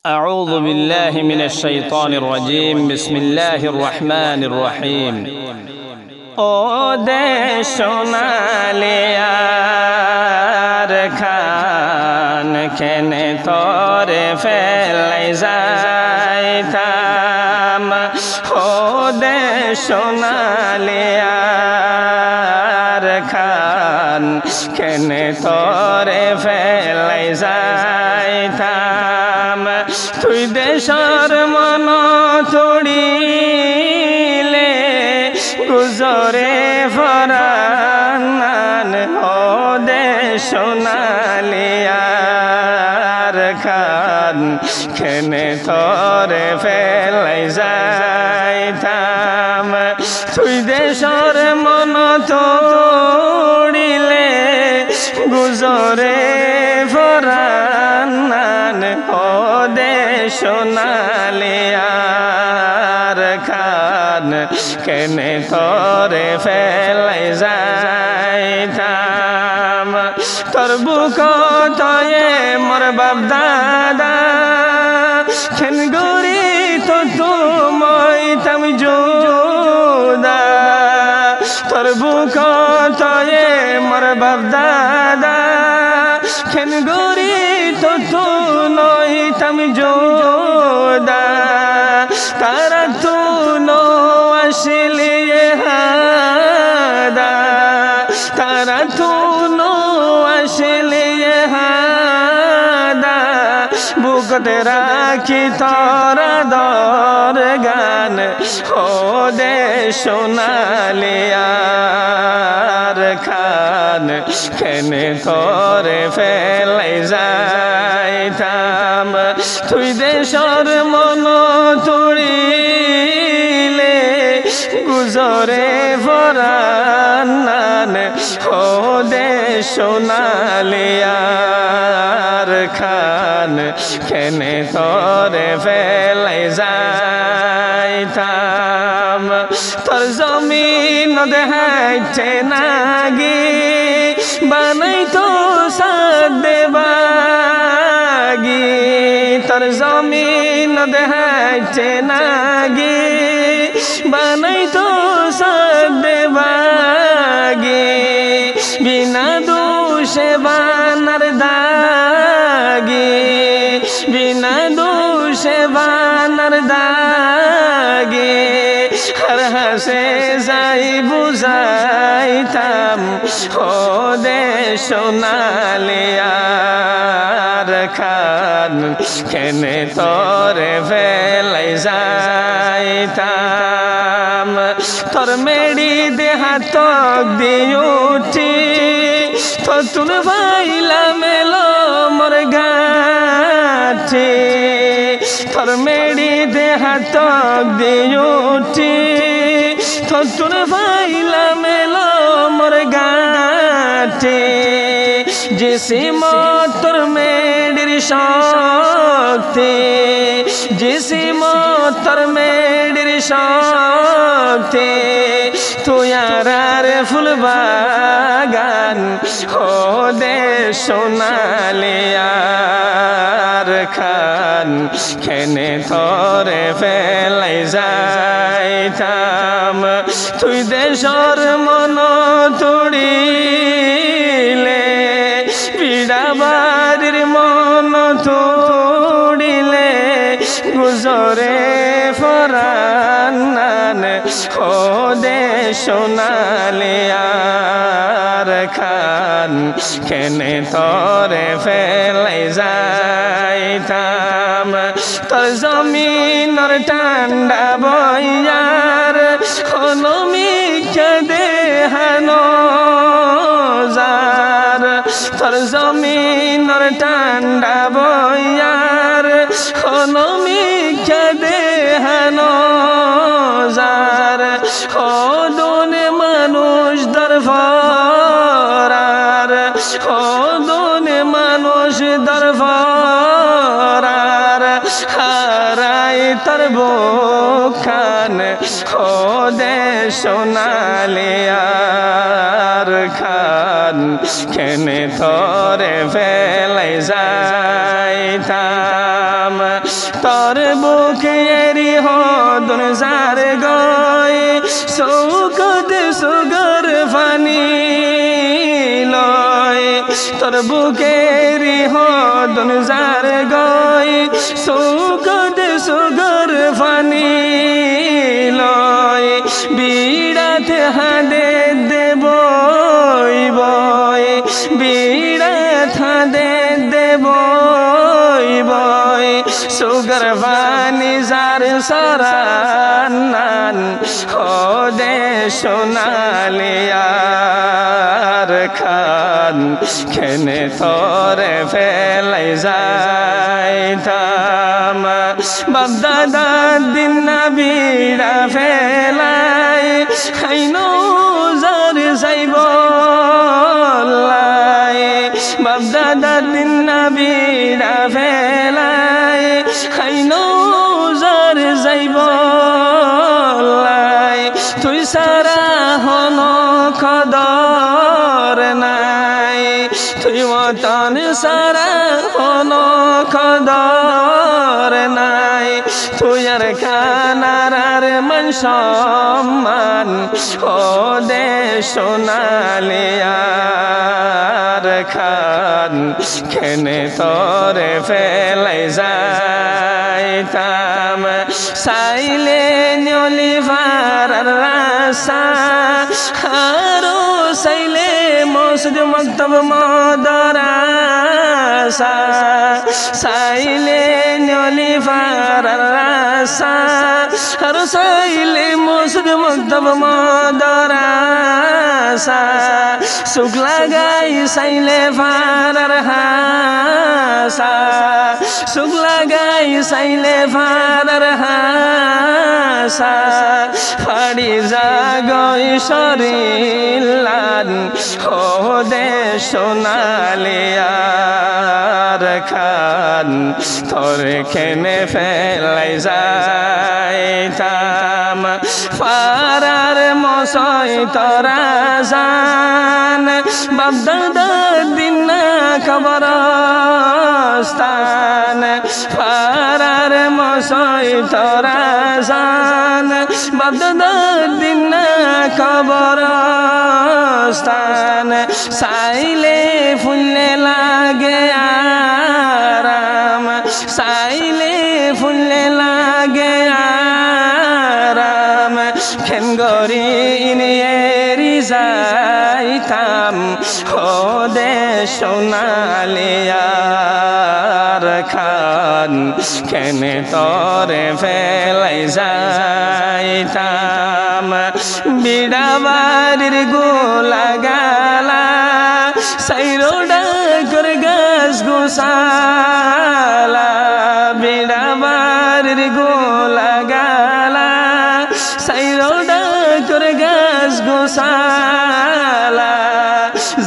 أعوذ بالله من الشيطان الرجيم بسم الله الرحمن الرحيم ও দেশ সোনালি আর খান কেনে তোরে ফেলাই যাইতাম ও দেশ সোনালি আর খান কেনে তোরে ফেলাই যাইতাম তুই দেশর মন তোড়িলে গুজরে ফরান ও দেশ সোনালি আর খান কেনে তোরে ফেলাই যাইতাম তুই দেশর মন তোড়িলে গুজরে ফরান ও দেশ সোনালি আর খান কেনে তোরে ফেলাই যাইতাম তোর বুক তয়ে মোর বাপ দাদা খেন গরি তো তুমই তাম জুদা তোর বুক তয়ে মোর বাপ দাদা খেন গরি তো তু নই তাম জুদা তারা তু নো আসলিয়ে হাদা তারা তু নো আসলিয়ে হাদা বুকতে রাখি তোরা দর গান ও দেশ সোনালি আর খান কেনে তোরে ফেলাই যাইতাম তুই দেশর মন তোড়িলে গুজরে ফরান ও দেশ সোনালি আর খান কেনে তোরে ফেলাই যাইতাম তোর জমিন দেখাইছে নাগি বানাই তো সাদে বাগি তোর জমিন দেখাইছে নাগি বানাই তো সাদে বাগি বিনা দোষে বানার দাগি বিনা দোষে বানার দাগি হর হাসে যাই বুঝাইতাম ও দেশ সোনালি আর খান কেনে তোরে ফেলাই যাইতাম তোর মেড়ি দেহাত দিউটি তো তুন ভাইলা মেলো মোর গাঠি তোর মেড়ি দেহাত দিউটি তো তুন ভাইলা মেলো মোর গাঠি জিসিম তোর মেড়ির শক্তি জিসিম তোর মেড়ির শক্তি তুই আর ফুল বাগান ও দেশ সোনালি আর খান কেনে তোরে ফেলাই যাইতাম তুই দেশর মন তোড়িলে পিড়াবাড়ির মন তোড়িলে গুজরে ফরান ও দেশ সোনালি আর খান কেনে তোরে ফেলাই যাইতাম তোর জমিনর ঠান্ডা বইয়ার হনমি দেহানো যার তোর জমিনর ঠান্ডা বইয়ার হনমি দেহানো যার ও দোনে মানুষ দরফরার ও দোনে মানুষ দরফরার হারাই তোর বুখান ও দেশ সোনালি আর খান কেনে তোরে ফেলাই যাইতাম যাইতাম তোর বুকে এরি হদন যার গয় সৌকত সুগর ফানি লয় তোর বুকে এরি হদন যার গয় সৌকত সুগর ফানি লয় বিড়াতে হাদে দেব বয় বিড়াত হাদে দেব বয় সুগর ফানি যার সরান ও দে সোনালিয়ার খান খেনে তোরে ফেলাই যাইতাম বাপ দাদা দিন না বিড়া ফেলাই খাইনো যার যাইব বাপ দাদা দিন না বিড়া ফেলাই খাইনো যার যাইব তুই সারা হন খদর নাই তুই মতন সারা হন খদর নাই তুই আর খানার মান সম্মান ও দে সোনালিয়ার খান খেনে তোরে ফেলাই যাইতাম সাইলে নিয়লি ফারার রাসা আরো সাইলে মসজিদ মক্তব মাদ্রাসা সাইলে নিয়লি ফারার রাসা আরো সাইলে মসজিদ মক্তব মাদ্রাসা সুখ লাগাই সাইলে ফারার হাসা সুখ লাগাই সাইলে ফারার হাসা ফাড়ি জাগই শরীলান ও দে সোনালিয়ার খান তোরে খেনে ফেলাই যাইতাম ফারার মশাই তোরা জান বাপ দাদা দিন না কবরস্থান ফারার মশাই তোরা জান বাপ দাদা দিন না কবরস্থান সাইলে ফুলে লাগে আরাম সাইলে ফুলে লাগে আরাম খেন গরি ইনিয়েরি যাইতাম ও দে সোনালিয়ার খান কেনে তোরে ফেলাই যাইতাম বিড়া বাড়ির গোলা গালা সাইরো ডাকর গাছ গোসালা বিড়া বাড়ির গোলা গালা সাইরো ডাকর গাছ গোসালা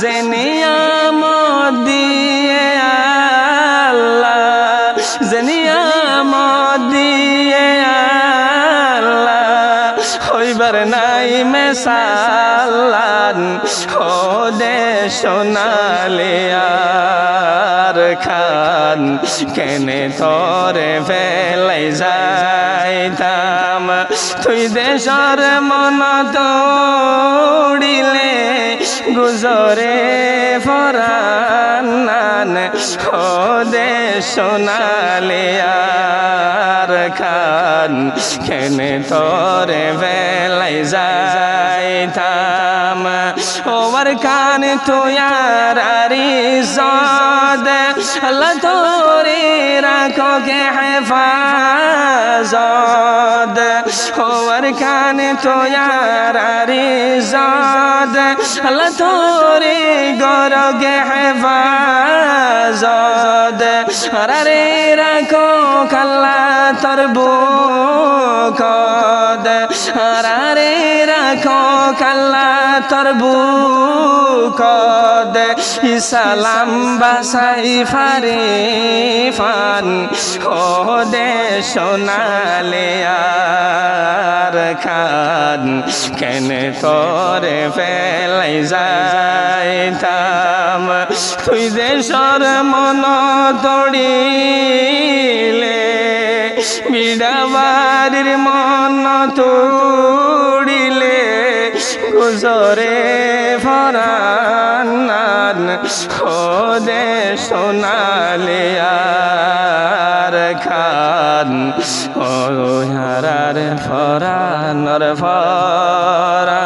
জেনিয়ামত দিয়ে আল্লাহ জেনিয়ামত দিয়ে আল্লাহ হইবার নাই মেসালান ও দে সোনালিয়ার খান কেনে তোরে ফেলাই যাইতাম তুই দেশর মন তোড়িলে গুজরে ফরান ও দে সোনালিয়ার খান কেনে তোরে ফেলাই যাইতাম ওর খান তুয়ার আরিজদ আল্লাহ তোরে রাখো কে হেফাজত ওর খান তুয়ার আরিজদ আল্লাহ তোরে গরো কে হেফাজত আরে রাখো কাল্লা তোর বুকদ আরে রাখো কাল্লা তোর বুকদ ইসালাম বাসাই ফারে ফান ও দে সোনালিয়ার খান কেনে তোরে ফেলাই যাইতাম তুই দেশর মন তোড়িলে বিড়াবাড়ির মন তুড়িলে গুজরে ফরান ও দে সোনালে আর খান ও হারার ফরানর ফরান